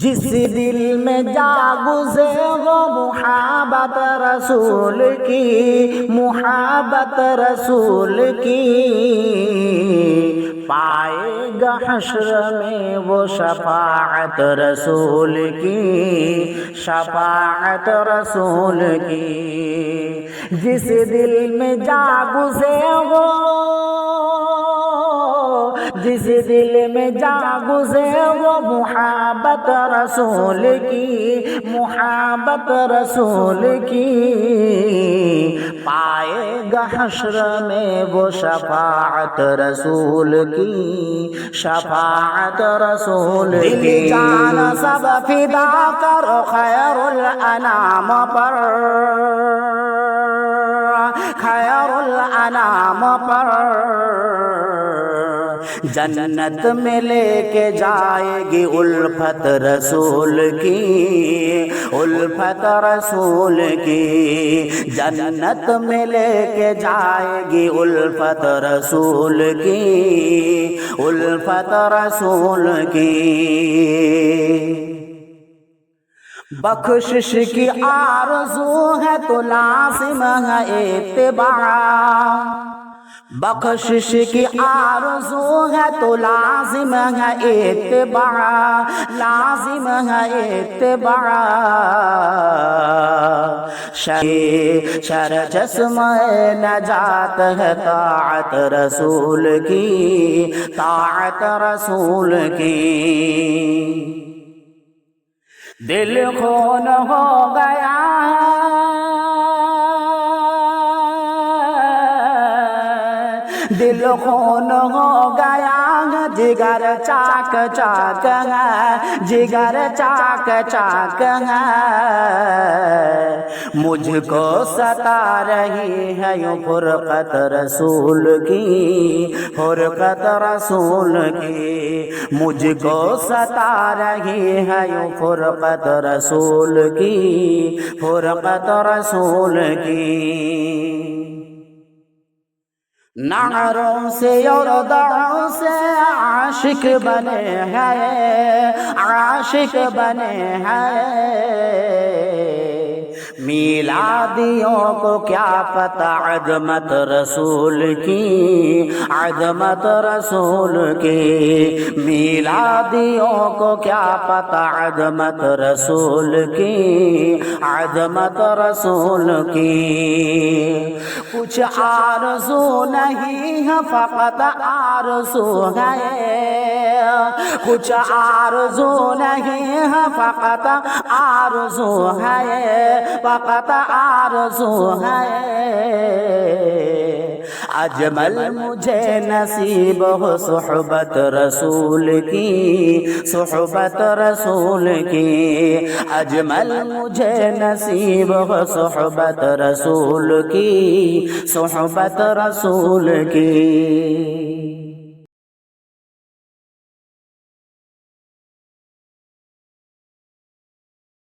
جس دل میں جاگزے وہ محبت رسول کی، محبت رسول کی، پائے گا حشر میں وہ شفاعت رسول کی، شفاعت رسول کی۔ جس دل میں جاگزے وہ، جس دل میں جاگزے وہ محبت رسول کی، محبت رسول کی، پائے گا حشر میں وہ شفاعت رسول کی، شفاعت رسول کی۔ دل جان سب فدا کر خیر الانام پر، خیر الانام پر، جنت میں لے کے جائے گی الفت رسول کی، الفت رسول کی، جنت میں لے کے جائے گی الفت رسول کی، الفت رسول کی۔ بخشش کی آرزو ہے تو لازم ہے اتباع، بخشش کی آرزو ہے تو لازم ہے اتباع، لازم ہے اتباع۔ شر جسم نجات ہے طاعت رسول کی، طاعت رسول کی۔ دل خون ہو گیا دل خون ہو گیا، جگر چاک چاک ہے، جگر چاک چاک ہے، مجھ کو ستا رہی ہے یوں فرقت رسول کی، فرقت رسول کی، مجھ کو ستا رہی ہے یوں فرقت رسول کی، فرقت رسول کی۔ نعروں سے اور دعوں سے عاشق بنے ہیں، عاشق بنے ہیں، میلادیوں کو کیا پتہ عظمت رسول کی، عظمت رسول کی، میلادیوں کو کیا پتہ عظمت رسول کی، عظمت رسول کی۔ کچھ آرزو نہیں ہے فقط آرزو ہے، کچھ آرزو نہیں ہے فقط آرزو ہے، فقط آرزو ہے۔ اجمل مجھے نصیب ہو صحبت رسول کی، صحبت رسول کی، اجمل مجھے نصیب ہو صحبت رسول کی، صحبت رسول کی۔